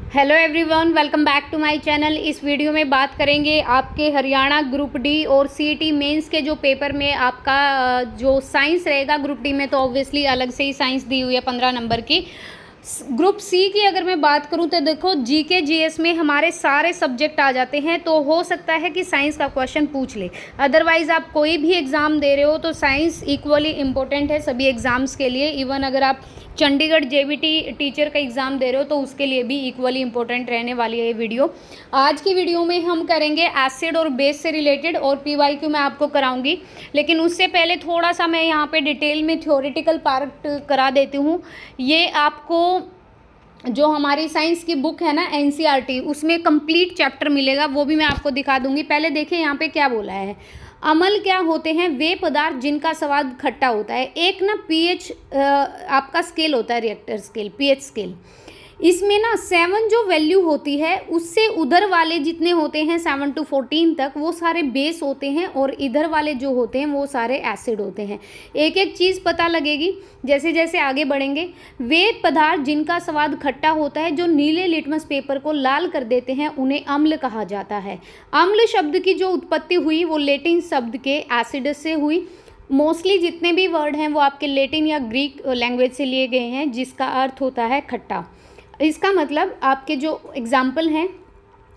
Hello everyone, welcome back to my channel. इस video में बात करेंगे आपके हरियाणा ग्रुप डी और सीईटी मेंस के जो पेपर में आपका जो साइंस रहेगा। ग्रुप डी में तो ऑब्वियसली अलग से ही साइंस दी हुई है 15 नंबर की। ग्रुप सी की अगर मैं बात करूं तो देखो जीके जीएस में हमारे सारे सब्जेक्ट आ जाते हैं, तो हो सकता है कि साइंस का क्वेश्चन पूछ ले। अदरवाइज़ आप कोई भी एग्ज़ाम दे रहे हो तो साइंस इक्वली इम्पोर्टेंट है सभी एग्ज़ाम्स के लिए। इवन अगर आप चंडीगढ़ जेबीटी टीचर का एग्ज़ाम दे रहे हो तो उसके लिए भी इक्वली इम्पोर्टेंट रहने वाली है ये वीडियो। आज की वीडियो में हम करेंगे एसिड और बेस से रिलेटेड, और पीवाईक्यू मैं आपको कराऊंगी। लेकिन उससे पहले थोड़ा सा मैं यहाँ पे डिटेल में थ्योरेटिकल पार्ट करा देती हूँ। ये आपको जो हमारी साइंस की बुक है ना एनसीईआरटी, उसमें कंप्लीट चैप्टर मिलेगा, वो भी मैं आपको दिखा दूंगी। पहले देखिए यहाँ पे क्या बोला है। अम्ल क्या होते हैं? वे पदार्थ जिनका स्वाद खट्टा होता है। एक ना पीएच आपका स्केल होता है, रिएक्टर स्केल, पीएच स्केल। इसमें ना 7 जो वैल्यू होती है उससे उधर वाले जितने होते हैं 7 to 14 तक वो सारे बेस होते हैं, और इधर वाले जो होते हैं वो सारे एसिड होते हैं। एक एक चीज़ पता लगेगी जैसे जैसे आगे बढ़ेंगे। वे पदार्थ जिनका स्वाद खट्टा होता है, जो नीले लिटमस पेपर को लाल कर देते हैं, उन्हें अम्ल कहा जाता है। अम्ल शब्द की जो उत्पत्ति हुई वो लैटिन शब्द के एसिडस से हुई। मोस्टली जितने भी वर्ड हैं वो आपके लैटिन या ग्रीक लैंग्वेज से लिए गए हैं, जिसका अर्थ होता है खट्टा। इसका मतलब आपके जो एग्जाम्पल हैं,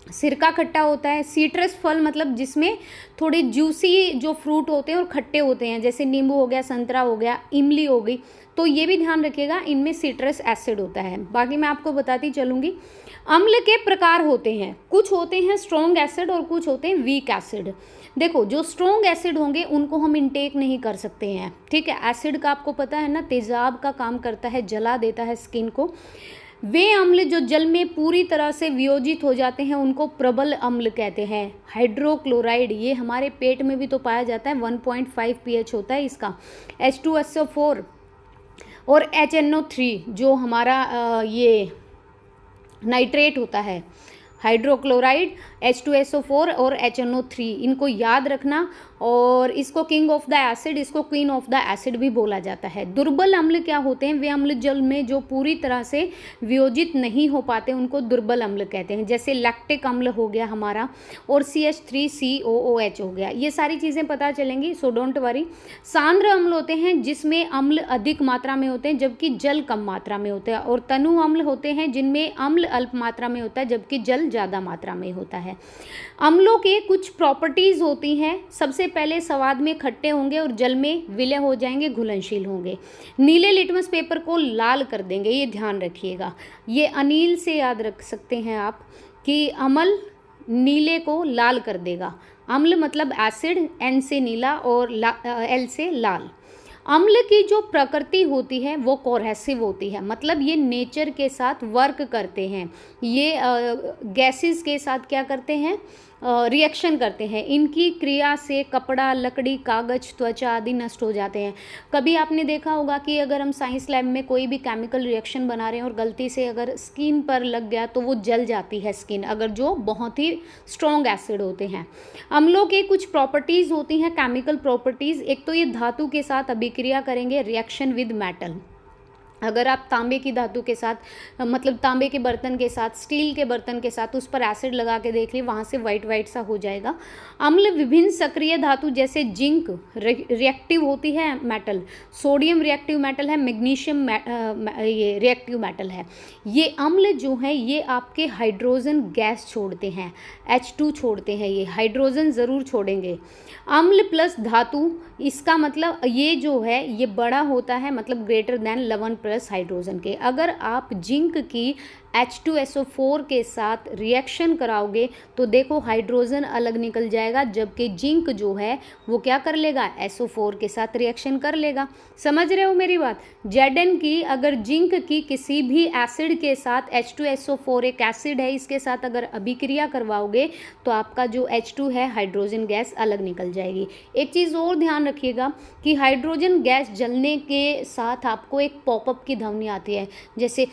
सिरका खट्टा होता है। सीट्रस फल मतलब जिसमें थोड़े जूसी जो फ्रूट होते हैं और खट्टे होते हैं, जैसे नींबू हो गया, संतरा हो गया, इमली हो गई। तो ये भी ध्यान रखिएगा, इनमें सिट्रस एसिड होता है। बाकी मैं आपको बताती चलूँगी। अम्ल के प्रकार होते हैं, कुछ होते हैं स्ट्रॉन्ग एसिड और कुछ होते हैं वीक एसिड। देखो जो स्ट्रॉन्ग एसिड होंगे उनको हम इनटेक नहीं कर सकते हैं, ठीक है। एसिड का आपको पता है ना, तेजाब का काम करता है, जला देता है स्किन को। वे अम्ल जो जल में पूरी तरह से वियोजित हो जाते हैं उनको प्रबल अम्ल कहते हैं। हाइड्रोक्लोराइड ये हमारे पेट में भी तो पाया जाता है, 1.5 pH होता है इसका। H2SO4 और HNO3 जो हमारा ये नाइट्रेट होता है। हाइड्रोक्लोराइड, H2SO4 और HNO3, इनको याद रखना। और इसको किंग ऑफ द एसिड, इसको क्वीन ऑफ द एसिड भी बोला जाता है। दुर्बल अम्ल क्या होते हैं? वे अम्ल जल में जो पूरी तरह से वियोजित नहीं हो पाते उनको दुर्बल अम्ल कहते हैं। जैसे लैक्टिक अम्ल हो गया हमारा, और CH3COOH हो गया। ये सारी चीज़ें पता चलेंगी, सो डोंट वरी। सांद्र अम्ल होते हैं जिसमें अम्ल अधिक मात्रा में होते हैं जबकि जल कम मात्रा में होता है। और तनु अम्ल होते हैं जिनमें अम्ल अल्प मात्रा में होता है जबकि जल ज़्यादा मात्रा में होता है। अम्लों के कुछ प्रॉपर्टीज़ होती हैं। सबसे पहले स्वाद में खट्टे होंगे और जल में विलय हो जाएंगे, घुलनशील होंगे। नीले लिटमस पेपर को लाल कर देंगे, ये ध्यान रखिएगा। ये अनिल से याद रख सकते हैं आप कि अम्ल नीले को लाल कर देगा। अम्ल मतलब एसिड, N से नीला और L से लाल। अम्ल की जो प्रकृति होती है वो कोरहेसिव होती है, मतलब ये नेचर के साथ वर्क करते हैं। ये गैसेस के साथ क्या करते हैं? रिएक्शन करते हैं। इनकी क्रिया से कपड़ा, लकड़ी, कागज, त्वचा आदि नष्ट हो जाते हैं। कभी आपने देखा होगा कि अगर हम साइंस लैब में कोई भी केमिकल रिएक्शन बना रहे हैं और गलती से अगर स्किन पर लग गया तो वो जल जाती है स्किन, अगर जो बहुत ही स्ट्रॉन्ग एसिड होते हैं। अम्लों के कुछ प्रॉपर्टीज़ होती हैं, केमिकल प्रॉपर्टीज़। एक तो ये धातु के साथ अभिक्रिया करेंगे, रिएक्शन विद मेटल। अगर आप तांबे की धातु के साथ, मतलब तांबे के बर्तन के साथ, स्टील के बर्तन के साथ उस पर एसिड लगा के देख लिए, वहाँ से वाइट वाइट सा हो जाएगा। अम्ल विभिन्न सक्रिय धातु जैसे जिंक रिएक्टिव होती है मेटल, सोडियम रिएक्टिव मेटल है, मैग्नीशियम ये रिएक्टिव मेटल है। ये अम्ल जो है ये आपके हाइड्रोजन गैस छोड़ते हैं, H2 छोड़ते हैं, ये हाइड्रोजन ज़रूर छोड़ेंगे। अम्ल प्लस धातु, इसका मतलब ये जो है ये बड़ा होता है, मतलब ग्रेटर देन लवण प्लस हाइड्रोजन के। अगर आप जिंक की H2SO4 के साथ रिएक्शन कराओगे तो देखो हाइड्रोजन अलग निकल जाएगा, जबकि जिंक जो है वो क्या कर लेगा? SO4 के साथ रिएक्शन कर लेगा। समझ रहे हो मेरी बात? Zn की अगर जिंक की किसी भी एसिड के साथ, H2SO4 एक एसिड है, इसके साथ अगर अभिक्रिया करवाओगे तो आपका जो H2 है हाइड्रोजन गैस अलग निकल जाएगी। एक चीज़ और ध्यान रखिएगा कि हाइड्रोजन गैस जलने के साथ आपको एक पॉपअप की ध्वनि आती है, जैसे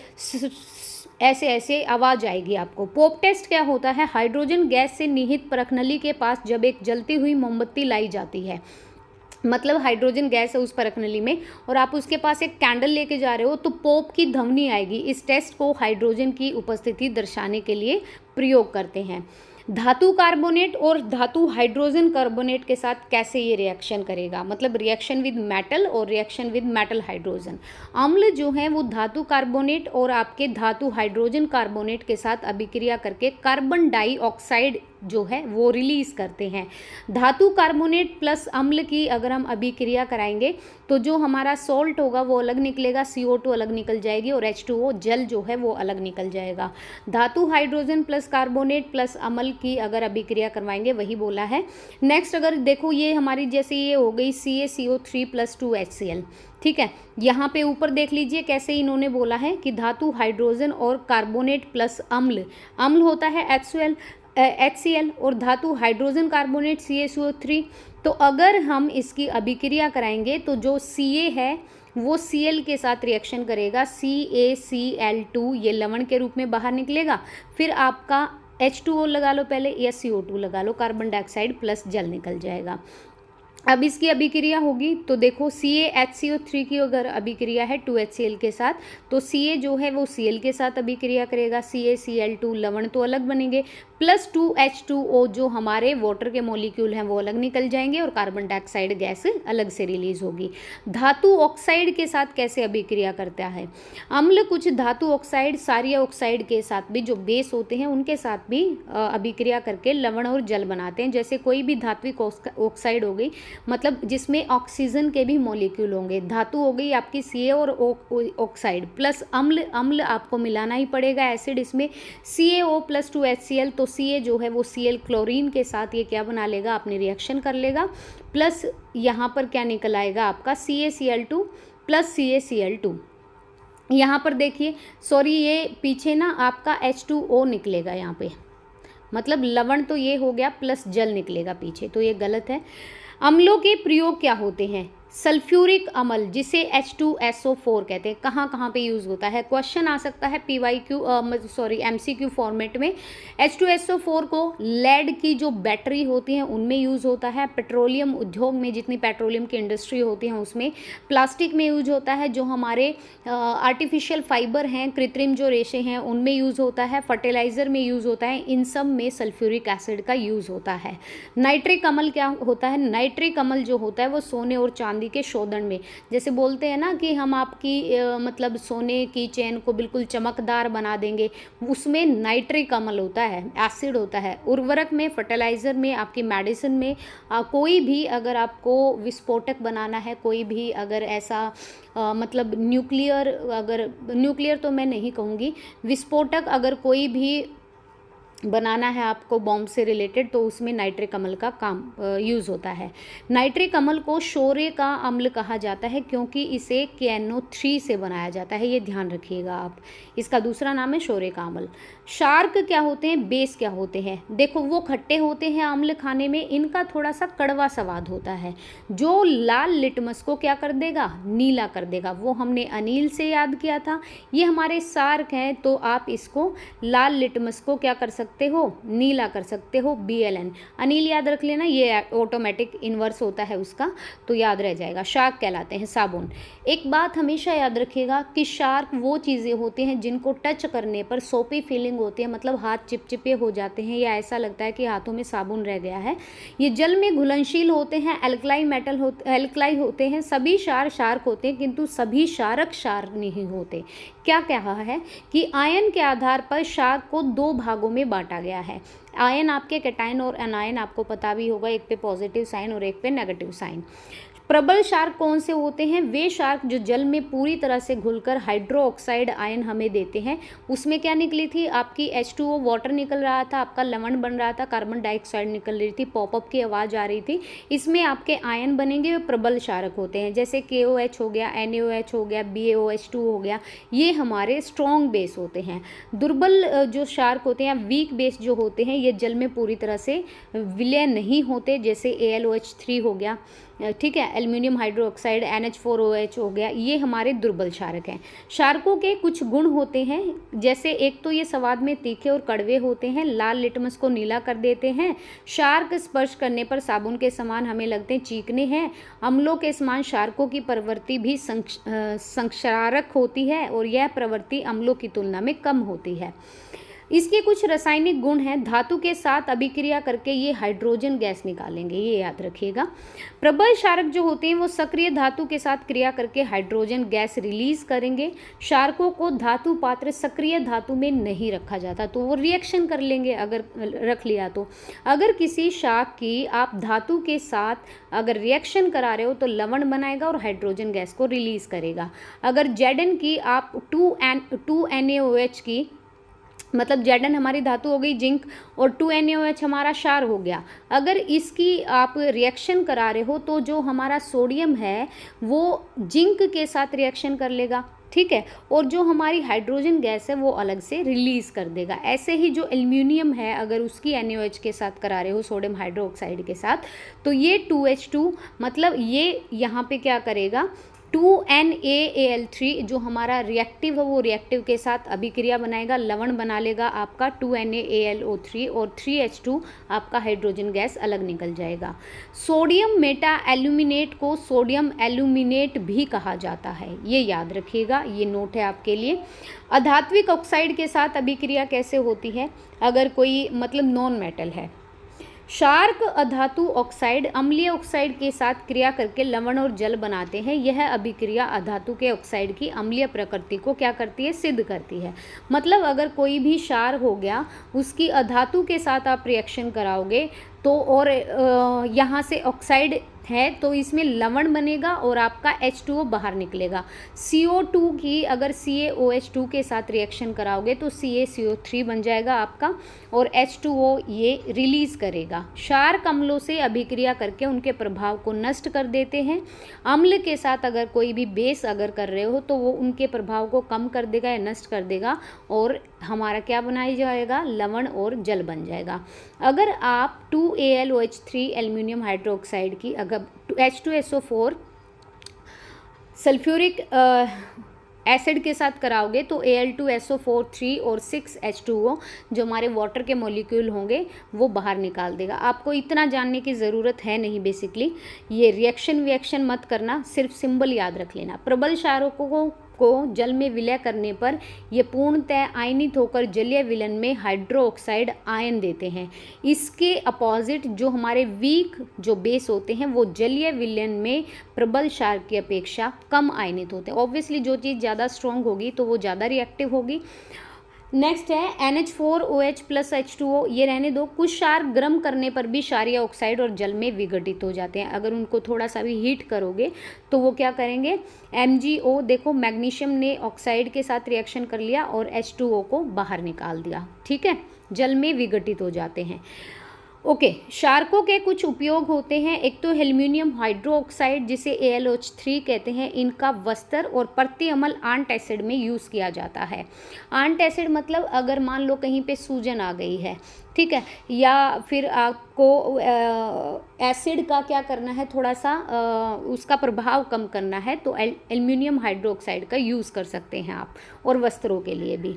ऐसे ऐसे आवाज़ आएगी आपको। पॉप टेस्ट क्या होता है? हाइड्रोजन गैस से निहित परखनली के पास जब एक जलती हुई मोमबत्ती लाई जाती है, मतलब हाइड्रोजन गैस है उस परख नली में, और आप उसके पास एक कैंडल लेके जा रहे हो, तो पोप की ध्वनि आएगी। इस टेस्ट को हाइड्रोजन की उपस्थिति दर्शाने के लिए प्रयोग करते हैं। धातु कार्बोनेट और धातु हाइड्रोजन कार्बोनेट के साथ कैसे ये रिएक्शन करेगा, मतलब रिएक्शन विद मेटल और रिएक्शन विद मेटल हाइड्रोजन। अम्ल जो है वो धातु कार्बोनेट और आपके धातु हाइड्रोजन कार्बोनेट के साथ अभिक्रिया करके कार्बन डाइऑक्साइड जो है वो रिलीज करते हैं। धातु कार्बोनेट प्लस अम्ल की अगर हम अभिक्रिया कराएंगे तो जो हमारा सॉल्ट होगा वो अलग निकलेगा, CO2 अलग निकल जाएगी और H2O जल जो है वो अलग निकल जाएगा। धातु हाइड्रोजन प्लस कार्बोनेट प्लस अम्ल की अगर अभिक्रिया करवाएंगे, वही बोला है। नेक्स्ट अगर देखो ये हमारी जैसे ये हो गई CaCO3 प्लस 2HCl, ठीक है। यहाँ पे ऊपर देख लीजिए कैसे इन्होंने बोला है कि धातु हाइड्रोजन और कार्बोनेट प्लस अम्ल, अम्ल होता है HCl और धातु हाइड्रोजन कार्बोनेट CaCO3। तो अगर हम इसकी अभिक्रिया कराएंगे तो जो Ca है वो Cl के साथ रिएक्शन करेगा, CaCl2 ये लवण के रूप में बाहर निकलेगा। फिर आपका H2O लगा लो पहले या CO2 लगा लो, कार्बन डाइऑक्साइड प्लस जल निकल जाएगा। अब इसकी अभिक्रिया होगी तो देखो CaHCO3 की अगर अभिक्रिया है 2HCl के साथ, तो Ca जो है वो Cl के साथ अभिक्रिया करेगा, CaCl2 लवण तो अलग बनेंगे, प्लस 2H2O जो हमारे वाटर के मॉलिक्यूल हैं वो अलग निकल जाएंगे और कार्बन डाइऑक्साइड गैस अलग से रिलीज होगी। धातु ऑक्साइड के साथ कैसे अभिक्रिया करता है अम्ल, कुछ धातु ऑक्साइड सारी ऑक्साइड के साथ भी जो बेस होते हैं उनके साथ भी अभिक्रिया करके लवण और जल बनाते हैं। जैसे कोई भी धात्विक ऑक्साइड हो गई, मतलब जिसमें ऑक्सीजन के भी मॉलिक्यूल होंगे, धातु हो गई आपकी Ca और ऑक्साइड प्लस अम्ल, अम्ल आपको मिलाना ही पड़ेगा एसिड इसमें, CaO प्लस 2HCl, तो Ca जो है वो Cl क्लोरीन के साथ ये क्या बना लेगा, अपनी रिएक्शन कर लेगा, प्लस यहाँ पर क्या निकल आएगा आपका CaCl2 प्लस CaCl2। यहाँ पर देखिए सॉरी ये पीछे ना आपका H2O निकलेगा यहाँ पे, मतलब लवण तो ये हो गया प्लस जल निकलेगा पीछे, तो ये गलत है। अम्लों के प्रयोग क्या होते हैं, सल्फ्यूरिक अम्ल जिसे H2SO4 कहते हैं, कहाँ कहाँ पे यूज़ होता है, क्वेश्चन आ सकता है MCQ फॉर्मेट में। H2SO4 को लेड की जो बैटरी होती हैं उनमें यूज़ होता है, पेट्रोलियम उद्योग में जितनी पेट्रोलियम की इंडस्ट्री होती है उसमें, प्लास्टिक में यूज होता है, जो हमारे आर्टिफिशियल फाइबर हैं, कृत्रिम जो रेशे हैं उनमें यूज़ होता है, फर्टिलाइज़र में यूज़ होता है, इन सब में सल्फ्यूरिक एसिड का यूज़ होता है। नाइट्रिक अम्ल क्या होता है, नाइट्रिक अम्ल जो होता है वो सोने और चांदी के शोधन में, जैसे बोलते हैं ना कि हम आपकी मतलब सोने की चेन को बिल्कुल चमकदार बना देंगे, उसमें नाइट्रिक अम्ल होता है, एसिड होता है। उर्वरक में, फर्टिलाइज़र में, आपकी मेडिसिन में, कोई भी अगर आपको विस्फोटक बनाना है, कोई भी अगर ऐसा मतलब न्यूक्लियर तो मैं नहीं कहूँगी, विस्फोटक अगर कोई भी बनाना है आपको बॉम्ब से रिलेटेड, तो उसमें नाइट्रिक अम्ल का काम यूज़ होता है। नाइट्रिक अम्ल को शोरे का अम्ल कहा जाता है क्योंकि इसे KNO3 से बनाया जाता है, ये ध्यान रखिएगा आप। इसका दूसरा नाम है शोरे का अम्ल। शार्क क्या होते हैं, बेस क्या होते हैं, देखो वो खट्टे होते हैं अम्ल खाने में, इनका थोड़ा सा कड़वा स्वाद होता है, जो लाल लिटमस को क्या कर देगा, नीला कर देगा। वो हमने अनिल से याद किया था, ये हमारे शार्क हैं, तो आप इसको लाल लिटमस को क्या कर सकते हो, नीला कर सकते हो, BLN। अनिल याद रख लेना, ये ऑटोमेटिक इन्वर्स होता है उसका, तो याद रह जाएगा। शार्क कहलाते हैं साबुन। एक बात हमेशा याद रखिएगा कि शार्क वो चीज़ें होती हैं जिनको टच करने पर सोपी फीलिंग होती है, मतलब हाथ चिपचिपे हो जाते हैं या ऐसा लगता है कि हाथों में साबुन रह गया है। ये जल में घुलनशील होते हैं, एल्कलाई होते हैं। सभी शार्क होते हैं किंतु सभी शार्क नहीं होते। क्या कहा है कि आयन के आधार पर शार्क को 2 भागों में बांटा गया है। आयन आपके कैटायन और एनायन आपको पता भी होगा, एक पे पॉजिटिव साइन और एक पे नेगेटिव साइन। प्रबल शार्क कौन से होते हैं, वे शार्क जो जल में पूरी तरह से घुलकर हाइड्रो ऑक्साइड आयन हमें देते हैं। उसमें क्या निकली थी आपकी H2O वाटर निकल रहा था, आपका लवण बन रहा था, कार्बन डाइऑक्साइड निकल रही थी, पॉपअप की आवाज़ आ रही थी। इसमें आपके आयन बनेंगे, वे प्रबल शार्क होते हैं, जैसे KOH हो गया, NaOH हो गया, BaOH2 हो गया, ये हमारे स्ट्रॉन्ग बेस होते हैं। दुर्बल जो शार्क होते हैं, वीक बेस जो होते हैं, ये जल में पूरी तरह से विलय नहीं होते, जैसे AlOH3 हो गया। ठीक है। एल्युमिनियम हाइड्रोक्साइड NH4OH हो गया, ये हमारे दुर्बल क्षारक हैं। क्षारकों के कुछ गुण होते हैं, जैसे एक तो ये स्वाद में तीखे और कड़वे होते हैं, लाल लिटमस को नीला कर देते हैं, क्षारक स्पर्श करने पर साबुन के समान हमें लगते हैं, चीकने हैं। अम्लों के समान क्षारकों की प्रवृत्ति भी संक्षारक होती है और यह प्रवृत्ति अम्लों की तुलना में कम होती है। इसके कुछ रासायनिक गुण हैं, धातु के साथ अभिक्रिया करके ये हाइड्रोजन गैस निकालेंगे, ये याद रखिएगा। प्रबल क्षारक जो होते हैं वो सक्रिय धातु के साथ क्रिया करके हाइड्रोजन गैस रिलीज करेंगे। क्षारकों को धातु पात्र सक्रिय धातु में नहीं रखा जाता, तो वो रिएक्शन कर लेंगे अगर रख लिया तो। अगर किसी शाक की आप धातु के साथ अगर रिएक्शन करा रहे हो तो लवण बनाएगा और हाइड्रोजन गैस को रिलीज करेगा। अगर Zn की आप 2NaOH की, मतलब Zn हमारी धातु हो गई जिंक और 2NaOH हमारा क्षार हो गया, अगर इसकी आप रिएक्शन करा रहे हो तो जो हमारा सोडियम है वो जिंक के साथ रिएक्शन कर लेगा, ठीक है, और जो हमारी हाइड्रोजन गैस है वो अलग से रिलीज कर देगा। ऐसे ही जो एल्युमिनियम है अगर उसकी NaOH के साथ करा रहे हो सोडियम हाइड्रोक्साइड के साथ, तो ये 2H2 मतलब ये यहाँ पे क्या करेगा, 2NaAl3 जो हमारा रिएक्टिव है वो रिएक्टिव के साथ अभिक्रिया बनाएगा, लवण बना लेगा आपका 2NaAlO3 और 3H2 आपका हाइड्रोजन गैस अलग निकल जाएगा। सोडियम मेटा एल्यूमिनेट को सोडियम एल्यूमिनेट भी कहा जाता है, ये याद रखिएगा, ये नोट है आपके लिए। अधात्विक ऑक्साइड के साथ अभिक्रिया कैसे होती है, अगर कोई मतलब नॉन मेटल है, क्षारक अधातु ऑक्साइड अम्लीय ऑक्साइड के साथ क्रिया करके लवण और जल बनाते हैं। यह अभिक्रिया अधातु के ऑक्साइड की अम्लीय प्रकृति को क्या करती है, सिद्ध करती है। मतलब अगर कोई भी क्षार हो गया उसकी अधातु के साथ आप रिएक्शन कराओगे तो और यहाँ से ऑक्साइड है तो इसमें लवण बनेगा और आपका H2O बाहर निकलेगा। CO2 की अगर CaOH2 के साथ रिएक्शन कराओगे तो CaCO3 बन जाएगा आपका और H2O ये रिलीज करेगा। क्षारक अम्लों से अभिक्रिया करके उनके प्रभाव को नष्ट कर देते हैं। अम्ल के साथ अगर कोई भी बेस अगर कर रहे हो तो वो उनके प्रभाव को कम कर देगा या नष्ट कर देगा और हमारा क्या बनाया जाएगा, लवण और जल बन जाएगा। अगर आप 2AlOH3 एल्युमिनियम हाइड्रोक्साइड की अगर H2SO4 सल्फ्यूरिक एसिड के साथ कराओगे तो Al2SO4 3 और 6H2O जो हमारे वाटर के मॉलिक्यूल होंगे वो बाहर निकाल देगा। आपको इतना जानने की ज़रूरत है नहीं, बेसिकली ये रिएक्शन मत करना, सिर्फ सिंबल याद रख लेना। प्रबल क्षारकों को जल में विलय करने पर ये पूर्णतः आयनित होकर जलीय विलयन में हाइड्रोक्साइड आयन देते हैं। इसके अपोजिट जो हमारे वीक जो बेस होते हैं वो जलीय विलयन में प्रबल क्षार की अपेक्षा कम आयनित होते हैं। ऑब्वियसली जो चीज़ ज़्यादा स्ट्रॉन्ग होगी तो वो ज़्यादा रिएक्टिव होगी। नेक्स्ट है NH4OH प्लस H2O, ये रहने दो। कुछ क्षार गर्म करने पर भी क्षारीय ऑक्साइड और जल में विघटित हो जाते हैं। अगर उनको थोड़ा सा भी हीट करोगे तो वो क्या करेंगे, MgO, देखो मैग्नीशियम ने ऑक्साइड के साथ रिएक्शन कर लिया और H2O को बाहर निकाल दिया, ठीक है, जल में विघटित हो जाते हैं। ओके, क्षारकों के कुछ उपयोग होते हैं। एक तो एल्युमिनियम हाइड्रोक्साइड जिसे AlOH3 कहते हैं, इनका वस्त्र और प्रति अम्ल आंट एसिड में यूज़ किया जाता है। आंट एसिड मतलब अगर मान लो कहीं पे सूजन आ गई है, ठीक है, या फिर आपको एसिड का क्या करना है, थोड़ा सा उसका प्रभाव कम करना है तो एल्युमिनियम हाइड्रोक्साइड का यूज़ कर सकते हैं आप, और वस्त्रों के लिए भी।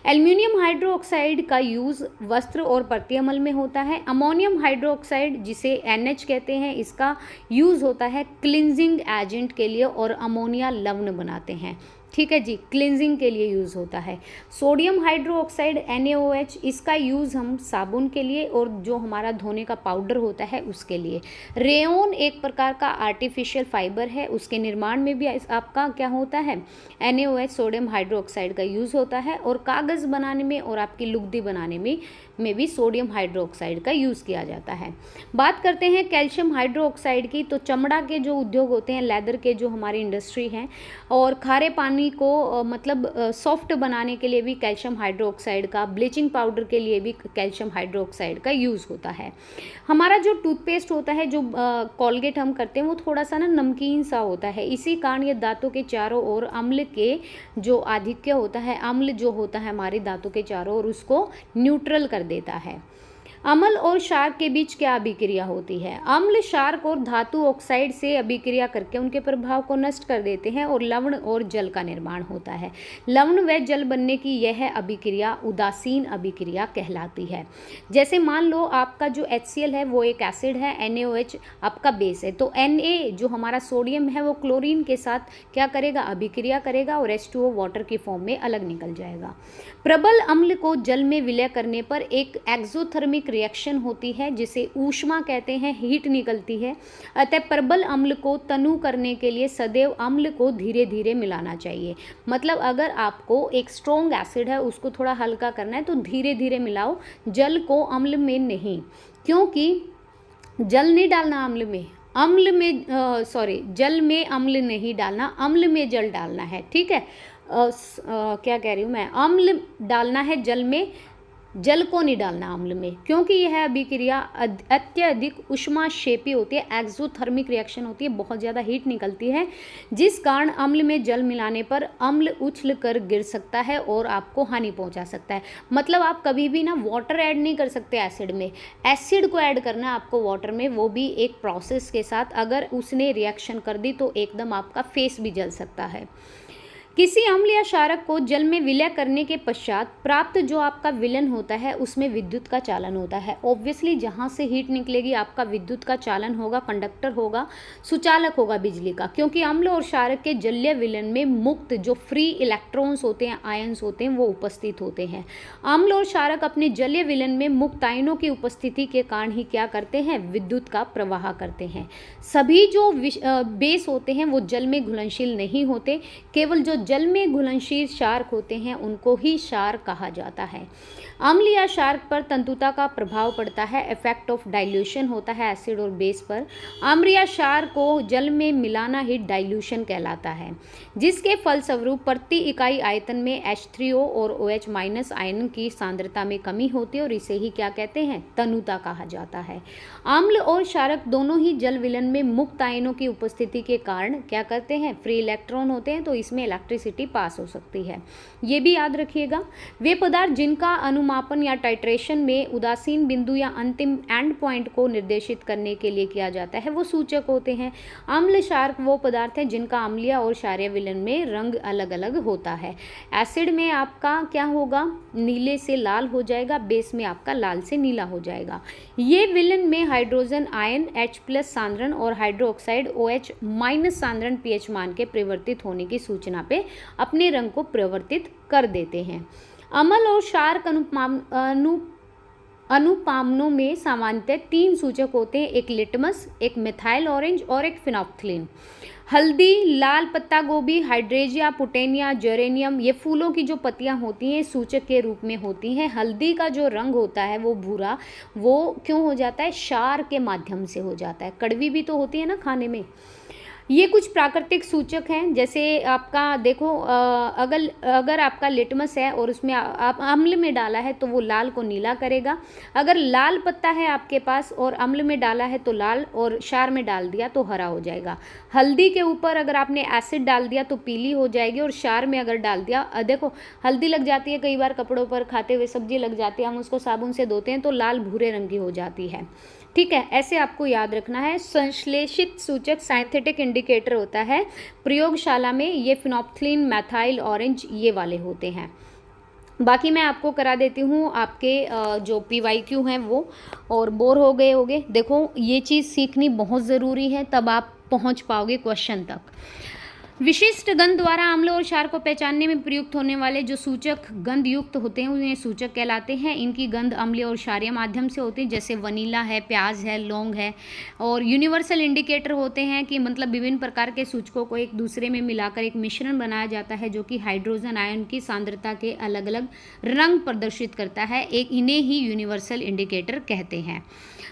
एल्युमिनियम हाइड्रोक्साइड का यूज़ वस्त्र और प्रतिअमल में होता है। अमोनियम हाइड्रोक्साइड जिसे NH कहते हैं, इसका यूज़ होता है क्लिनजिंग एजेंट के लिए और अमोनिया लवण बनाते हैं, ठीक है जी, क्लिनजिंग के लिए यूज़ होता है। सोडियम हाइड्रोक्साइड NaOH, इसका यूज़ हम साबुन के लिए और जो हमारा धोने का पाउडर होता है उसके लिए। रेयोन एक प्रकार का आर्टिफिशियल फाइबर है, उसके निर्माण में भी आपका क्या होता है, NaOH सोडियम हाइड्रोक्साइड का यूज़ होता है। और कागज़ बनाने में और आपकी लुगदी बनाने में भी सोडियम हाइड्रोक्साइड का यूज़ किया जाता है। बात करते हैं कैल्शियम हाइड्रोक्साइड की, तो चमड़ा के जो उद्योग होते हैं, लेदर के जो हमारी इंडस्ट्री हैं, और खारे पानी को मतलब सॉफ्ट बनाने के लिए भी कैल्शियम हाइड्रोक्साइड का, ब्लीचिंग पाउडर के लिए भी कैल्शियम हाइड्रोक्साइड का यूज़ होता है। हमारा जो टूथपेस्ट होता है, जो कॉलगेट हम करते हैं, वो थोड़ा सा ना नमकीन सा होता है, इसी कारण ये दांतों के चारों ओर अम्ल के जो आधिक्य होता है, अम्ल जो होता है हमारे दांतों के चारों ओर, उसको न्यूट्रल कर देता है। अम्ल और क्षार के बीच क्या अभिक्रिया होती है? अम्ल क्षार और धातु ऑक्साइड से अभिक्रिया करके उनके प्रभाव को नष्ट कर देते हैं और लवण और जल का निर्माण होता है। लवण व जल बनने की यह अभिक्रिया उदासीन अभिक्रिया कहलाती है। जैसे मान लो आपका जो HCl है वो एक एसिड है, NaOH आपका बेस है, तो Na जो हमारा सोडियम है वो क्लोरीन के साथ क्या करेगा? अभिक्रिया करेगा और H2O वाटर की फॉर्म में अलग निकल जाएगा। प्रबल अम्ल को जल में विलय करने पर एक एक्सोथर्मिक रिएक्शन होती है जिसे ऊष्मा कहते हैं, हीट निकलती है। अतः प्रबल अम्ल को तनु करने के लिए सदैव अम्ल को धीरे धीरे मिलाना चाहिए। मतलब अगर आपको एक स्ट्रॉन्ग एसिड है उसको थोड़ा हल्का करना है तो धीरे धीरे मिलाओ, जल को अम्ल में नहीं, क्योंकि जल नहीं डालना अम्ल में, जल में अम्ल नहीं डालना, अम्ल में जल डालना है। ठीक है, क्या कह रही हूँ मैं, अम्ल डालना है जल में, जल को नहीं डालना अम्ल में, क्योंकि यह अभिक्रिया अत्यधिक ऊष्माक्षेपी होती है, एक्सोथर्मिक रिएक्शन होती है, बहुत ज़्यादा हीट निकलती है, जिस कारण अम्ल में जल मिलाने पर अम्ल उछल कर गिर सकता है और आपको हानि पहुंचा सकता है। मतलब आप कभी भी ना वाटर ऐड नहीं कर सकते एसिड में, एसिड को ऐड करना है आपको वाटर में, वो भी एक प्रोसेस के साथ। अगर उसने रिएक्शन कर दी तो एकदम आपका फेस भी जल सकता है। किसी अम्ल या क्षारक को जल में विलय करने के पश्चात प्राप्त जो आपका विलयन होता है उसमें विद्युत का चालन होता है। ऑब्वियसली जहाँ से हीट निकलेगी आपका विद्युत का चालन होगा, कंडक्टर होगा, सुचालक होगा बिजली का, क्योंकि अम्ल और क्षारक के जलीय विलयन में मुक्त जो फ्री इलेक्ट्रॉन्स होते हैं, आयन्स होते हैं, वो उपस्थित होते हैं। अम्ल और क्षारक अपने जलीय विलयन में मुक्त आयनों की उपस्थिति के कारण ही क्या करते हैं? विद्युत का प्रवाह करते हैं। सभी जो बेस होते हैं वो जल में घुलनशील नहीं होते, केवल जो जल में घुलनशील क्षारक होते हैं उनको ही क्षार कहा जाता है। अम्ल या क्षारक पर तंतुता का प्रभाव पड़ता है, इफेक्ट ऑफ डाइल्यूशन होता है एसिड और बेस पर। अम्ल या क्षार को जल में मिलाना ही डाइल्यूशन कहलाता है, जिसके फलस्वरूप प्रति इकाई आयतन में H3O और OH माइनस आयन की सांद्रता में कमी होती है और इसे ही क्या कहते हैं? तनुता कहा जाता है। अम्ल और क्षारक दोनों ही जल विलयन में मुक्त आयनों की उपस्थिति के कारण क्या करते हैं? फ्री इलेक्ट्रॉन होते हैं, तो इसमें इलेक्ट्रिसिटी पास हो सकती है। ये भी याद रखिएगा। वे पदार्थ जिनका अनुमापन या टाइट्रेशन में उदासीन बिंदु या अंतिम एंड पॉइंट को निर्देशित करने के लिए किया जाता है वो सूचक होते हैं। अम्ल क्षारक वो पदार्थ हैं जिनका अम्लीय और क्षारीय विलयन में रंग अलग अलग होता है। एसिड में आपका क्या होगा? नीले से लाल हो जाएगा, बेस में आपका लाल से नीला हो जाएगा। ये विलयन में हाइड्रोजन आयन H+ सांद्रण और हाइड्रोक्साइड OH- सांद्रण pH मान के परिवर्तित होने की सूचना पे अपने रंग को परिवर्तित कर देते हैं। अम्ल और क्षारक अनुपामनों में सामान्यतः 3 सूचक होते हैं, एक लिटमस, एक मिथाइल ऑरेंज और एक फिनोप्थलीन। हल्दी, लाल पत्ता गोभी, हाइड्रेजिया, पुटेनिया, जेरेनियम, ये फूलों की जो पत्तियां होती हैं सूचक के रूप में होती हैं। हल्दी का जो रंग होता है वो भूरा, वो क्यों हो जाता है? क्षार के माध्यम से हो जाता है। कड़वी भी तो होती है ना खाने में। ये कुछ प्राकृतिक सूचक हैं, जैसे आपका देखो अगर आपका लिटमस है और उसमें आप अम्ल में डाला है तो वो लाल को नीला करेगा। अगर लाल पत्ता है आपके पास और अम्ल में डाला है तो लाल, और क्षार में डाल दिया तो हरा हो जाएगा। हल्दी के ऊपर अगर आपने एसिड डाल दिया तो पीली हो जाएगी, और क्षार में अगर डाल दिया, देखो हल्दी लग जाती है कई बार कपड़ों पर, खाते हुए सब्जी लग जाती है, हम उसको साबुन से धोते हैं तो लाल भूरे रंग की हो जाती है। ठीक है, ऐसे आपको याद रखना है। संश्लेषित सूचक सिंथेटिक इंडिकेटर होता है प्रयोगशाला में, ये फिनोप्थलीन, मेथाइल ऑरेंज, ये वाले होते हैं। बाकी मैं आपको करा देती हूँ आपके जो PYQ हैं वो, और बोर हो गए होगे। देखो ये चीज़ सीखनी बहुत ज़रूरी है, तब आप पहुँच पाओगे क्वेश्चन तक। विशिष्ट गंध द्वारा अम्ल और क्षार को पहचानने में प्रयुक्त होने वाले जो सूचक गंध युक्त होते हैं उन्हें सूचक कहलाते हैं। इनकी गंध अम्लीय और क्षारीय माध्यम से होती है, जैसे वनीला है, प्याज है, लौंग है। और यूनिवर्सल इंडिकेटर होते हैं कि मतलब विभिन्न प्रकार के सूचकों को एक दूसरे में मिलाकर एक मिश्रण बनाया जाता है जो कि हाइड्रोजन आयन की सांद्रता के अलग अलग रंग प्रदर्शित करता है। इन्हें ही यूनिवर्सल इंडिकेटर कहते हैं।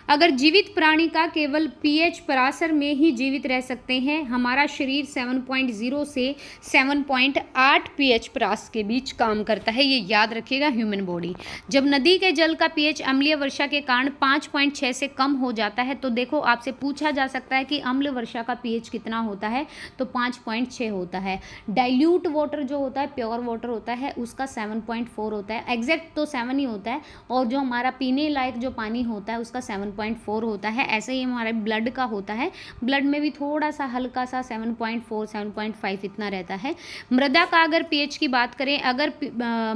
अगर जीवित प्राणी का केवल पीएच पराशर में ही जीवित रह सकते हैं। हमारा शरीर 7.0 से 7.8 पीएच परास के बीच काम करता है, ये याद रखिएगा ह्यूमन बॉडी। जब नदी के जल का पीएच अम्लीय वर्षा के कारण 5.6 से कम हो जाता है, तो देखो आपसे पूछा जा सकता है कि अम्ल वर्षा का पीएच कितना होता है, तो 5.6 होता है। डाइल्यूट वाटर जो होता है, प्योर वाटर होता है, उसका 7.4 होता है। एग्जैक्ट तो 7 ही होता है, और जो हमारा पीने लायक जो पानी होता है उसका 7.4 होता है। ऐसे ही हमारे ब्लड का होता है, ब्लड में भी थोड़ा सा हल्का सा 7.4 7.5 इतना रहता है। मृदा का अगर पीएच की बात करें, अगर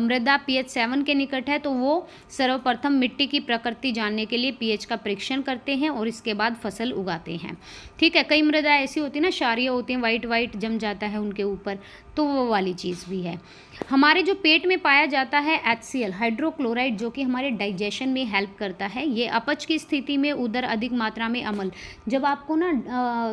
मृदा पीएच 7 के निकट है तो वो सर्वप्रथम मिट्टी की प्रकृति जानने के लिए पीएच का परीक्षण करते हैं और इसके बाद फसल उगाते हैं। ठीक है, कई मृदा ऐसी होती है ना, क्षारीय होती हैं, वाइट वाइट जम जाता है उनके ऊपर, तो वो वाली चीज़ भी है। हमारे जो पेट में पाया जाता है HCl हाइड्रोक्लोराइड, जो कि हमारे डाइजेशन में हेल्प करता है। ये अपच की स्थिति में उधर अधिक मात्रा में अम्ल, जब आपको ना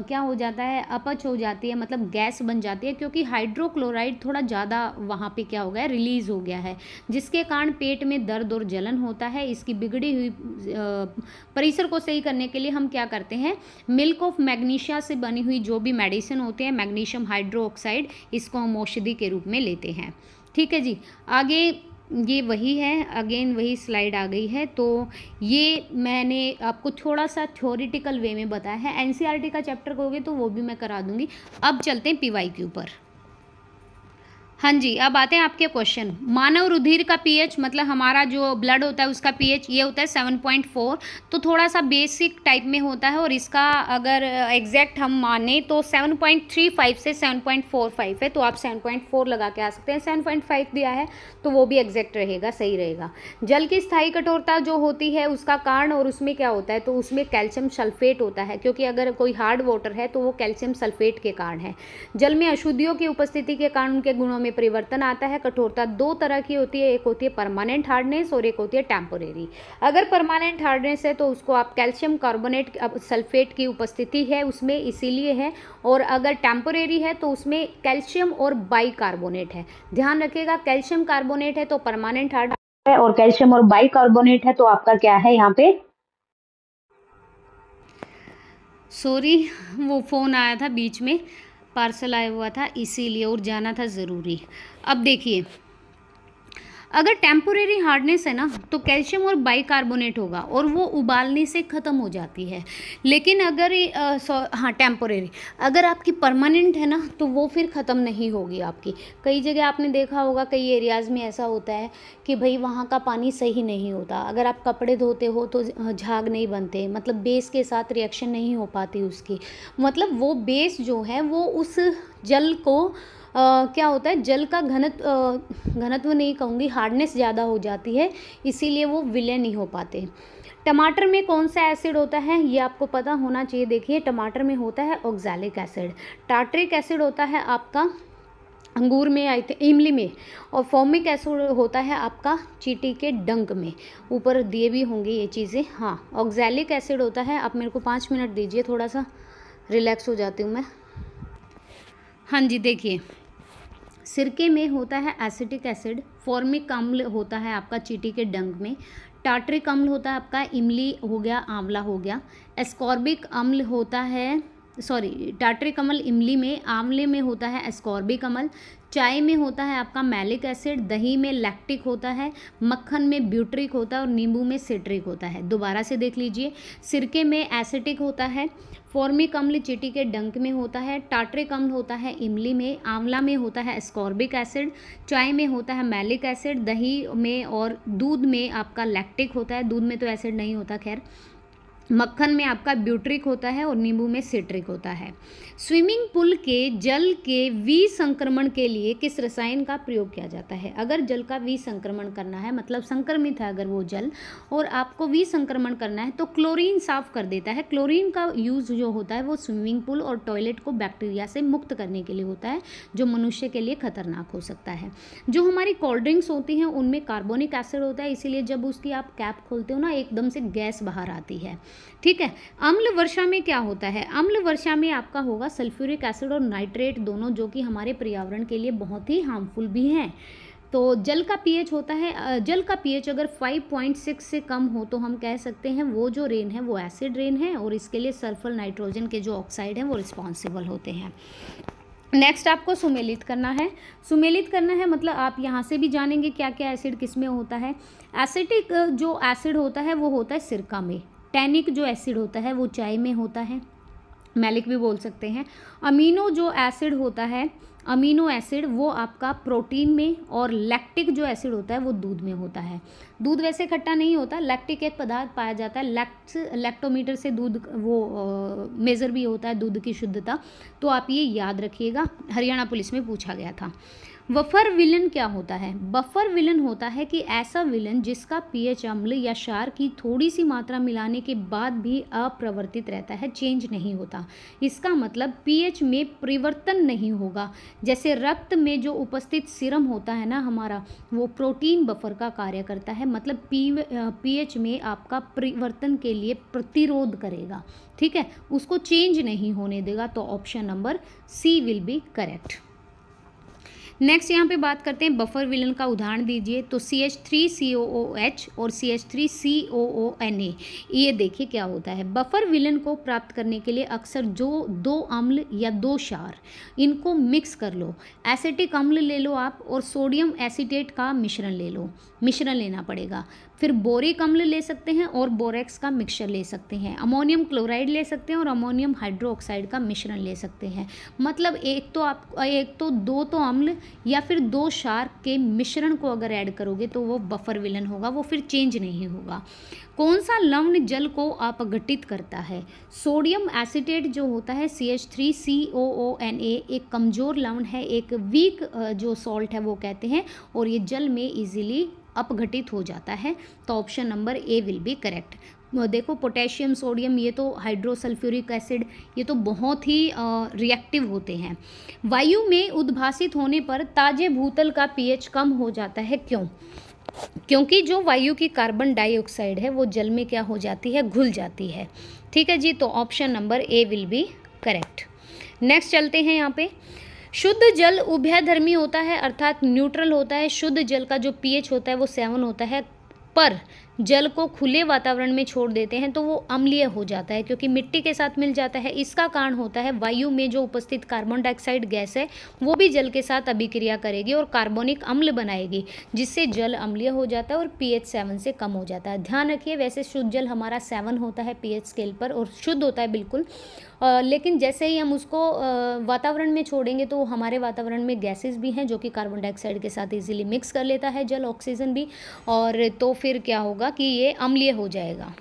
क्या हो जाता है, अपच हो जाती है, मतलब गैस बन जाती है, क्योंकि हाइड्रोक्लोराइड थोड़ा ज़्यादा वहाँ पे क्या हो गया, रिलीज़ हो गया है, जिसके कारण पेट में दर्द और जलन होता है। इसकी बिगड़ी हुई परिसर को सही करने के लिए हम क्या करते हैं, मिल्क ऑफ मैग्नीशिया से बनी हुई जो भी मेडिसिन होते हैं, मैग्नीशियम हाइड्रोक्साइड, इसको हम औषधि के रूप में लेते हैं। ठीक है जी, आगे ये वही है, अगेन वही स्लाइड आ गई है। तो ये मैंने आपको थोड़ा सा थ्योरेटिकल वे में बताया है। एनसीईआरटी का चैप्टर कहोगे तो वो भी मैं करा दूंगी। अब चलते हैं पीवाईक्यू पर। हाँ जी, अब आते हैं आपके क्वेश्चन। मानव रुधिर का पीएच, मतलब हमारा जो ब्लड होता है उसका पीएच ये होता है 7.4, तो थोड़ा सा बेसिक टाइप में होता है, और इसका अगर एग्जैक्ट हम माने तो 7.35 से 7.45 है, तो आप 7.4 लगा के आ सकते हैं। 7.5 दिया है तो वो भी एग्जैक्ट रहेगा, सही रहेगा। जल की स्थायी कठोरता जो होती है उसका कारण, और उसमें क्या होता है, तो उसमें कैल्शियम सल्फेट होता है, क्योंकि अगर कोई हार्ड वाटर है तो वो कैल्शियम सल्फेट के कारण है। जल में अशुद्धियों की उपस्थिति के कारण उनके गुणों में परिवर्तन आता है। कठोरता दो तरह की होती है, एक होती है परमानेंट हार्डनेस और एक होती है टेम्पोरेरी। अगर परमानेंट हार्डनेस है तो उसको आप कैल्शियम कार्बोनेट सल्फेट की उपस्थिति है उसमें, इसीलिए है। और अगर टेम्पोरेरी है तो उसमें कैल्शियम और बाइकार्बोनेट है। ध्यान रखिएगा, कैल्शियम कार्बोनेट है तो परमानेंट हार्ड है, और कैल्शियम और बाइकार्बोनेट है तो आपका क्या है यहाँ पे, सॉरी वो फ़ोन आया था बीच में, पार्सल आया हुआ था इसीलिए, और जाना था ज़रूरी। अब देखिए, अगर टेम्पोरेरी हार्डनेस है ना तो कैल्शियम और बाइकार्बोनेट होगा, और वो उबालने से ख़त्म हो जाती है। लेकिन अगर हाँ टेम्पोरेरी, अगर आपकी परमानेंट है ना तो वो फिर ख़त्म नहीं होगी आपकी। कई जगह आपने देखा होगा, कई एरियाज़ में ऐसा होता है कि भाई वहाँ का पानी सही नहीं होता। अगर आप कपड़े धोते हो तो झाग नहीं बनते, मतलब बेस के साथ रिएक्शन नहीं हो पाती उसकी, मतलब वो बेस जो है वो उस जल को क्या होता है, जल का घनत्व नहीं कहूँगी, हार्डनेस ज़्यादा हो जाती है, इसीलिए वो विलय नहीं हो पाते। टमाटर में कौन सा एसिड होता है ये आपको पता होना चाहिए। देखिए, टमाटर में होता है ऑक्सैलिक एसिड। टार्ट्रिक एसिड होता है आपका अंगूर में, आई थे इमली में, और फॉर्मिक एसिड होता है आपका चींटी के डंक में। ऊपर दिए भी होंगे ये चीज़ें। हाँ, ऑक्सैलिक एसिड होता है। आप मेरे को 5 मिनट दीजिए, थोड़ा सा रिलैक्स हो जाती हूँ मैं। हाँ जी, देखिए, सिरके में होता है एसिटिक एसिड, फॉर्मिक अम्ल होता है आपका चींटी के डंक में, टार्ट्रिक अम्ल होता है आपका इमली हो गया, आंवला हो गया, एस्कॉर्बिक अम्ल होता है, सॉरी टार्ट्रिक अम्ल इमली में, आंवले में होता है एस्कॉर्बिक अम्ल, चाय में होता है आपका मैलिक एसिड, दही में लैक्टिक होता है, मक्खन में ब्यूट्रिक होता है, और नींबू में सिट्रिक होता है। दोबारा से देख लीजिए, सिरके में एसिटिक होता है, फॉर्मिक अम्ल चींटी के डंक में होता है, टार्ट्रिक अम्ल होता है इमली में, आंवला में होता है एस्कॉर्बिक एसिड, चाय में होता है मैलिक एसिड, दही में और दूध में आपका लैक्टिक होता है, दूध में तो एसिड नहीं होता खैर, मक्खन में आपका ब्यूट्रिक होता है, और नींबू में सिट्रिक होता है। स्विमिंग पूल के जल के विसंक्रमण के लिए किस रसायन का प्रयोग किया जाता है? अगर जल का विसंक्रमण करना है, मतलब संक्रमित है अगर वो जल, और आपको विसंक्रमण करना है, तो क्लोरीन साफ कर देता है। क्लोरीन का यूज़ जो होता है वो स्विमिंग पूल और टॉयलेट को बैक्टीरिया से मुक्त करने के लिए होता है, जो मनुष्य के लिए खतरनाक हो सकता है। जो हमारी कोल्ड ड्रिंक्स होती हैं उनमें कार्बोनिक एसिड होता है, इसीलिए जब उसकी आप कैप खोलते हो ना, एकदम से गैस बाहर आती है। ठीक है। अम्ल वर्षा में क्या होता है? अम्ल वर्षा में आपका होगा सल्फ्यूरिक एसिड और नाइट्रेट दोनों, जो कि हमारे पर्यावरण के लिए बहुत ही हार्मफुल भी हैं। तो जल का पीएच होता है, जल का पीएच अगर 5.6 से कम हो तो हम कह सकते हैं वो जो रेन है वो एसिड रेन है, और इसके लिए सल्फर नाइट्रोजन के जो ऑक्साइड हैं वो रिस्पॉन्सिबल होते हैं। नेक्स्ट आपको सुमेलित करना है। सुमेलित करना है मतलब आप यहाँ से भी जानेंगे क्या क्या एसिड किस में होता है। एसिटिक जो एसिड होता है वो होता है सिरका में। टैनिक जो एसिड होता है वो चाय में होता है, मैलिक भी बोल सकते हैं। अमीनो जो एसिड होता है, अमीनो एसिड वो आपका प्रोटीन में, और लैक्टिक जो एसिड होता है वो दूध में होता है। दूध वैसे खट्टा नहीं होता, लैक्टिक एक पदार्थ पाया जाता है, लैक्टोमीटर से दूध वो मेज़र भी होता है दूध की शुद्धता, तो आप ये याद रखिएगा, हरियाणा पुलिस में पूछा गया था। बफर विलन क्या होता है? बफर विलन होता है कि ऐसा विलन जिसका पीएच अम्ल या क्षार की थोड़ी सी मात्रा मिलाने के बाद भी अप्रवर्तित रहता है, चेंज नहीं होता। इसका मतलब पीएच में परिवर्तन नहीं होगा। जैसे रक्त में जो उपस्थित सीरम होता है ना हमारा, वो प्रोटीन बफर का कार्य करता है, मतलब पीएच में आपका परिवर्तन के लिए प्रतिरोध करेगा, ठीक है, उसको चेंज नहीं होने देगा। तो option number C will be correct. Next यहाँ पे बात करते हैं बफर विलन का उदाहरण दीजिए। तो CH3COOH और CH3COONA, ये देखिए क्या होता है। बफर विलन को प्राप्त करने के लिए अक्सर जो दो अम्ल या दो क्षार, इनको मिक्स कर लो। एसिटिक अम्ल ले लो आप, और सोडियम एसीटेट का मिश्रण ले लो, मिश्रण लेना पड़ेगा। फिर बोरिक अम्ल ले सकते हैं और बोरेक्स का मिक्सचर ले सकते हैं। अमोनियम क्लोराइड ले सकते हैं और अमोनियम हाइड्रोक्साइड का मिश्रण ले सकते हैं। मतलब एक तो दो तो अम्ल या फिर दो क्षार के मिश्रण को अगर ऐड करोगे तो वो बफर विलन होगा, वो फिर चेंज नहीं होगा। कौन सा लवण जल को अपघटित करता है? सोडियम एसीटेट जो होता है CH3COONA एक कमज़ोर लवण है, एक वीक जो सॉल्ट है वो कहते हैं, और ये जल में इजीली अपघटित हो जाता है। तो option number A will be correct. देखो पोटेशियम, सोडियम, ये तो हाइड्रोसल्फ्यूरिक एसिड, ये तो बहुत ही रिएक्टिव होते हैं। वायु में उद्भासित होने पर ताजे भूतल का पीएच कम हो जाता है, क्यों? क्योंकि जो वायु की कार्बन डाइऑक्साइड है वो जल में क्या हो जाती है, घुल जाती है, ठीक है जी। तो option number A will be correct. Next चलते हैं यहाँ पे। शुद्ध जल उभयधर्मी होता है, अर्थात न्यूट्रल होता है। शुद्ध जल का जो पीएच होता है वो 7 होता है, पर जल को खुले वातावरण में छोड़ देते हैं तो वो अम्लीय हो जाता है, क्योंकि मिट्टी के साथ मिल जाता है। इसका कारण होता है वायु में जो उपस्थित कार्बन डाइऑक्साइड गैस है वो भी जल के साथ अभिक्रिया करेगी और कार्बोनिक अम्ल बनाएगी, जिससे जल अम्लीय हो जाता है और पीएच 7 से कम हो जाता है। ध्यान रखिए, वैसे शुद्ध जल हमारा 7 होता है पीएच स्केल पर और शुद्ध होता है बिल्कुल, लेकिन जैसे ही हम उसको वातावरण में छोड़ेंगे तो हमारे वातावरण में गैसेस भी हैं जो कि कार्बन डाइऑक्साइड के साथ इजीली मिक्स कर लेता है जल, ऑक्सीजन भी, और तो फिर क्या होगा कि ये अम्लीय हो जाएगा।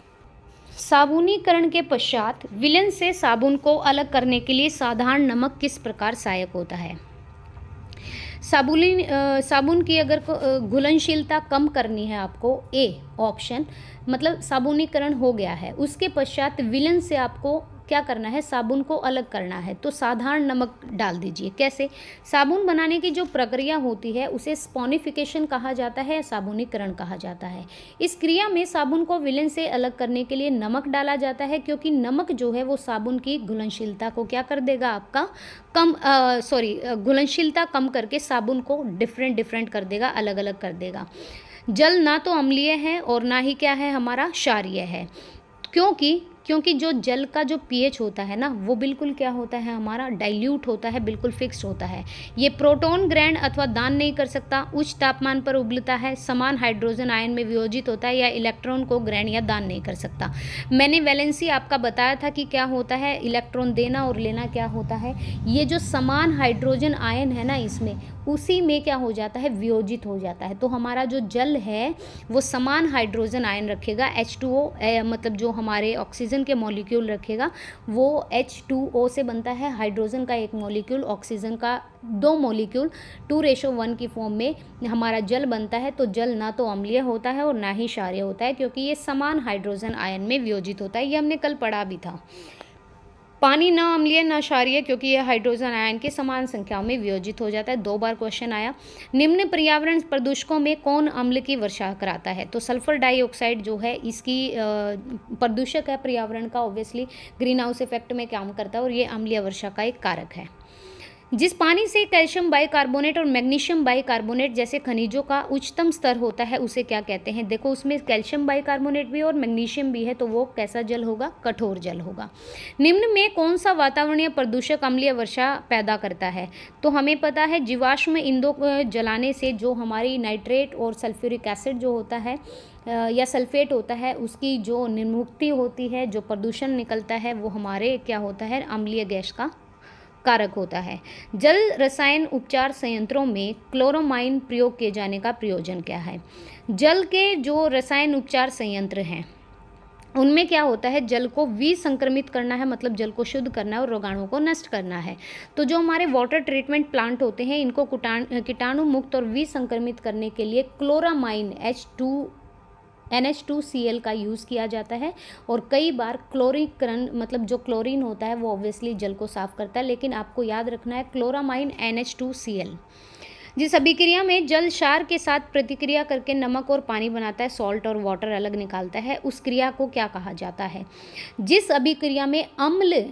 साबुनीकरण के पश्चात विलयन से साबुन को अलग करने के लिए साधारण नमक किस प्रकार सहायक होता है? साबुन की अगर घुलनशीलता कम करनी है आपको, ए ऑप्शन, मतलब साबुनीकरण हो गया है, उसके पश्चात विलयन से आपको क्या करना है, साबुन को अलग करना है, तो साधारण नमक डाल दीजिए। कैसे? साबुन बनाने की जो प्रक्रिया होती है उसे स्पॉनिफिकेशन कहा जाता है, साबुनीकरण कहा जाता है। इस क्रिया में साबुन को विलयन से अलग करने के लिए नमक डाला जाता है, क्योंकि नमक जो है वो साबुन की घुलनशीलता को क्या कर देगा, आपका घुलनशीलता कम करके साबुन को डिफरेंट कर देगा, अलग अलग कर देगा। जल ना तो अम्लीय है और ना ही क्या है, हमारा क्षारीय है, क्योंकि जो जल का जो पीएच होता है ना वो बिल्कुल क्या होता है, हमारा डाइल्यूट होता है, बिल्कुल फिक्स्ड होता है। ये प्रोटॉन ग्रहण अथवा दान नहीं कर सकता, उच्च तापमान पर उबलता है, समान हाइड्रोजन आयन में वियोजित होता है, या इलेक्ट्रॉन को ग्रहण या दान नहीं कर सकता। मैंने वैलेंसी आपका बताया था कि क्या होता है, इलेक्ट्रॉन देना और लेना क्या होता है। ये जो समान हाइड्रोजन आयन है ना, इसमें उसी में क्या हो जाता है, वियोजित हो जाता है। तो हमारा जो जल है वो समान हाइड्रोजन आयन रखेगा, H2O, मतलब जो हमारे ऑक्सीजन के मॉलिक्यूल रखेगा वो H2O से बनता है, हाइड्रोजन का एक मॉलिक्यूल, ऑक्सीजन का 2 मॉलिक्यूल, 2:1 की फॉर्म में हमारा जल बनता है। तो जल ना तो अम्लीय होता है और ना ही क्षारीय होता है, क्योंकि ये समान हाइड्रोजन आयन में वियोजित होता है। ये हमने कल पढ़ा भी था। पानी ना अम्लीय ना क्षारीय, क्योंकि यह हाइड्रोजन आयन के समान संख्याओं में वियोजित हो जाता है। 2 बार क्वेश्चन आया। निम्न पर्यावरण प्रदूषकों में कौन अम्ल की वर्षा कराता है? तो सल्फर डाइऑक्साइड जो है इसकी प्रदूषक है पर्यावरण का, ऑब्वियसली ग्रीन हाउस इफेक्ट में काम करता है और ये अम्लीय वर्षा का एक कारक है। जिस पानी से कैल्शियम बाइकार्बोनेट और मैग्नीशियम बाइकार्बोनेट जैसे खनिजों का उच्चतम स्तर होता है उसे क्या कहते हैं। देखो उसमें कैल्शियम बाइकार्बोनेट भी और मैग्नीशियम भी है, तो वो कैसा जल होगा, कठोर जल होगा। निम्न में कौन सा वातावरणीय प्रदूषक अम्लीय वर्षा पैदा करता है। तो हमें पता है जीवाश्म ईंधनों को जलाने से जो हमारी नाइट्रेट और सल्फ्यूरिक एसिड जो होता है या सल्फेट होता है, उसकी जो निर्मुक्ति होती है, जो प्रदूषण निकलता है, वो हमारे क्या होता है, अम्लीय गैस का कारक होता है। जल रसायन उपचार संयंत्रों में क्लोरामाइन प्रयोग किए जाने का प्रयोजन क्या है। जल के जो रसायन उपचार संयंत्र हैं उनमें क्या होता है, जल को विसंक्रमित करना है, मतलब जल को शुद्ध करना है और रोगाणुओं को नष्ट करना है। तो जो हमारे वाटर ट्रीटमेंट प्लांट होते हैं इनको कीटाणु मुक्त और विसंक्रमित करने के लिए क्लोरामाइन NH2Cl का यूज़ किया जाता है। और कई बार क्लोरीकरण, मतलब जो क्लोरीन होता है वो ऑब्वियसली जल को साफ करता है, लेकिन आपको याद रखना है क्लोरामाइन NH2Cl। जिस अभिक्रिया में जल क्षार के साथ प्रतिक्रिया करके नमक और पानी बनाता है, सॉल्ट और वाटर अलग निकालता है, उस क्रिया को क्या कहा जाता है। जिस अभिक्रिया में अम्ल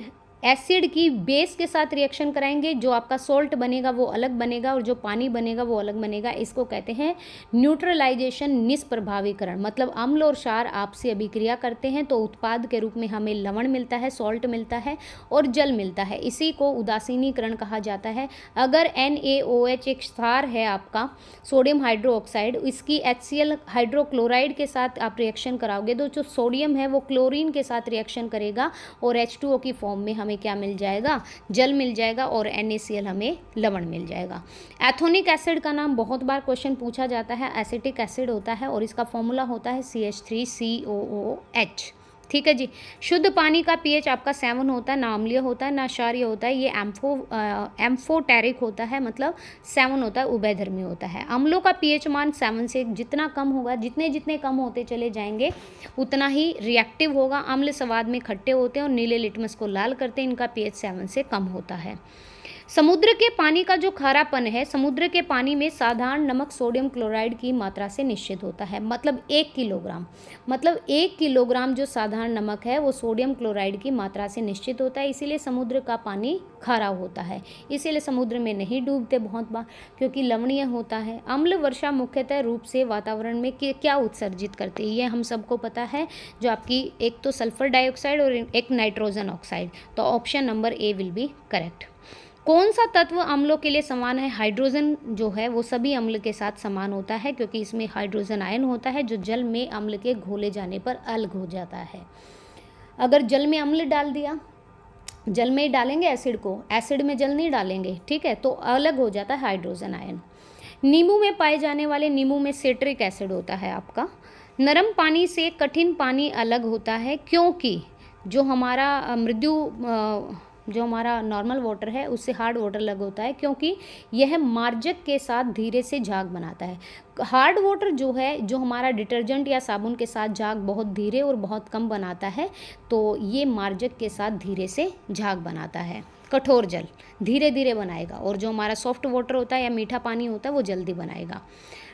एसिड की बेस के साथ रिएक्शन कराएंगे, जो आपका सॉल्ट बनेगा वो अलग बनेगा और जो पानी बनेगा वो अलग बनेगा, इसको कहते हैं न्यूट्रलाइजेशन, निष्प्रभावीकरण। मतलब अम्ल और क्षार आपसी अभिक्रिया करते हैं तो उत्पाद के रूप में हमें लवण मिलता है, सॉल्ट मिलता है और जल मिलता है। इसी को उदासीनीकरण कहा जाता है। अगर NaOH एक क्षार है आपका सोडियम हाइड्रोक्साइड, इसकी HCl हाइड्रोक्लोराइड के साथ आप रिएक्शन कराओगे तो जो सोडियम है वो क्लोरीन के साथ रिएक्शन करेगा और H2O की फॉर्म में हमें क्या मिल जाएगा, जल मिल जाएगा और NaCl हमें लवण मिल जाएगा। एथोनिक एसिड का नाम बहुत बार क्वेश्चन पूछा जाता है, एसिटिक एसिड होता है और इसका फॉर्मूला होता है CH3COOH। ठीक है जी। शुद्ध पानी का pH आपका 7 होता है, ना अम्लीय होता है ना क्षारीय होता है, ये एम्फोटेरिक होता है, मतलब 7 होता है, उभयधर्मी होता है। अम्लों का pH मान 7 से जितना कम होगा, जितने जितने कम होते चले जाएंगे उतना ही रिएक्टिव होगा। अम्ल स्वाद में खट्टे होते हैं और नीले लिटमस को लाल करते हैं, इनका pH 7 से कम होता है। समुद्र के पानी का जो खारापन है, समुद्र के पानी में साधारण नमक सोडियम क्लोराइड की मात्रा से निश्चित होता है। मतलब 1 किलोग्राम, मतलब 1 किलोग्राम जो साधारण नमक है वो सोडियम क्लोराइड की मात्रा से निश्चित होता है, इसीलिए समुद्र का पानी खारा होता है। इसीलिए समुद्र में नहीं डूबते बहुत बार, क्योंकि लवणीय होता है। अम्ल वर्षा मुख्यतः रूप से वातावरण में क्या उत्सर्जित करती है, ये हम सबको पता है, जो आपकी एक तो सल्फर डाइऑक्साइड और एक नाइट्रोजन ऑक्साइड। तो option number A will be correct. कौन सा तत्व अम्लों के लिए समान है। हाइड्रोजन जो है वो सभी अम्ल के साथ समान होता है, क्योंकि इसमें हाइड्रोजन आयन होता है जो जल में अम्ल के घोले जाने पर अलग हो जाता है। अगर जल में अम्ल डाल दिया, जल में डालेंगे एसिड को, एसिड में जल नहीं डालेंगे, ठीक है, तो अलग हो जाता है हाइड्रोजन आयन। नींबू में पाए जाने वाले, नींबू में सिट्रिक एसिड होता है आपका। नरम पानी से कठिन पानी अलग होता है, क्योंकि जो हमारा जो हमारा नॉर्मल वाटर है उससे हार्ड वाटर अलग होता है, क्योंकि यह मार्जक के साथ धीरे से झाग बनाता है। हार्ड वाटर जो है, जो हमारा डिटर्जेंट या साबुन के साथ झाग बहुत धीरे और बहुत कम बनाता है, तो ये मार्जक के साथ धीरे से झाग बनाता है। कठोर जल धीरे धीरे बनाएगा और जो हमारा सॉफ्ट वाटर होता है या मीठा पानी होता है वो जल्दी बनाएगा।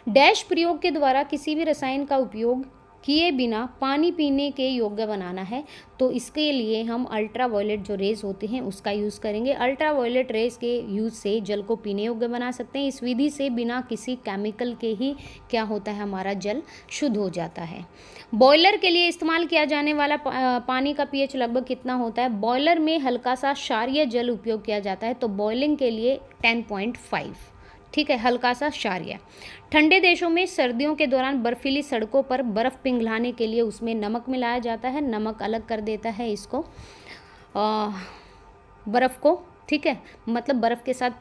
डैश प्रयोग के द्वारा किसी भी रसायन का उपयोग किए बिना पानी पीने के योग्य बनाना है, तो इसके लिए हम अल्ट्रा वायलेट जो रेज होते हैं उसका यूज़ करेंगे। अल्ट्रा वायलेट रेज के यूज़ से जल को पीने योग्य बना सकते हैं। इस विधि से बिना किसी केमिकल के ही क्या होता है, हमारा जल शुद्ध हो जाता है। बॉयलर के लिए इस्तेमाल किया जाने वाला पानी का pH लगभग कितना होता है। बॉयलर में हल्का सा क्षारीय जल उपयोग किया जाता है, तो बॉइलिंग के लिए 10.5, ठीक है, हल्का सा क्षारीय। ठंडे देशों में सर्दियों के दौरान बर्फीली सड़कों पर बर्फ़ पिघलाने के लिए उसमें नमक मिलाया जाता है। नमक अलग कर देता है इसको, बर्फ़ को, ठीक है, मतलब बर्फ़ के साथ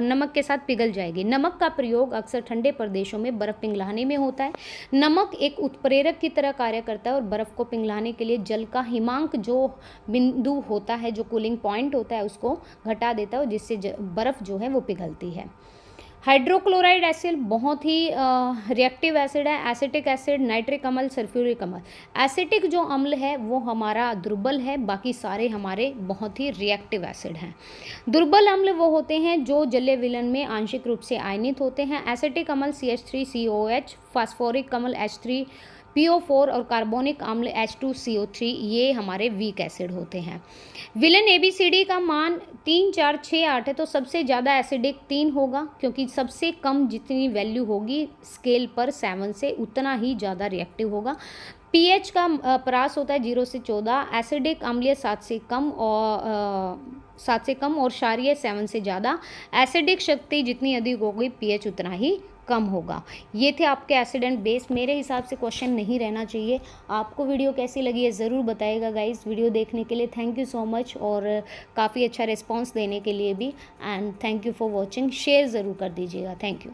नमक के साथ पिघल जाएगी। नमक का प्रयोग अक्सर ठंडे प्रदेशों में बर्फ़ पिघलाने में होता है। नमक एक उत्प्रेरक की तरह कार्य करता है और बर्फ़ को पिघलाने के लिए जल का हिमांक जो बिंदु होता है, जो कूलिंग पॉइंट होता है, उसको घटा देता है, जिससे बर्फ़ जो है वो पिघलती है। हाइड्रोक्लोराइड एसिड बहुत ही रिएक्टिव एसिड है। एसिटिक एसिड, नाइट्रिक अम्ल, सल्फ्यूरिक अम्ल। एसिटिक जो अम्ल है वो हमारा दुर्बल है, बाकी सारे हमारे बहुत ही रिएक्टिव एसिड हैं। दुर्बल अम्ल वो होते हैं जो जलीय विलयन में आंशिक रूप से आयनित होते हैं। एसिटिक अम्ल CH3COH, फास्फोरिक अम्ल PO4 और कार्बोनिक अम्ल H2CO3 ये हमारे वीक एसिड होते हैं। विलेन ABCD का मान 3, 4, 6, 8 है, तो सबसे ज़्यादा एसिडिक 3 होगा, क्योंकि सबसे कम जितनी वैल्यू होगी स्केल पर 7 से उतना ही ज़्यादा रिएक्टिव होगा। pH का परास होता है 0 से 14, एसिडिक अम्लीय 7 से कम और क्षारीय 7 से ज़्यादा। एसिडिक शक्ति जितनी अधिक होगी pH उतना ही कम होगा। ये थे आपके एसिड एंड बेस। मेरे हिसाब से क्वेश्चन नहीं रहना चाहिए। आपको वीडियो कैसी लगी है ज़रूर बताइएगा गाइस। वीडियो देखने के लिए थैंक यू सो मच, और काफ़ी अच्छा रिस्पॉन्स देने के लिए भी, and thank you for watching. Share ज़रूर कर दीजिएगा। Thank you.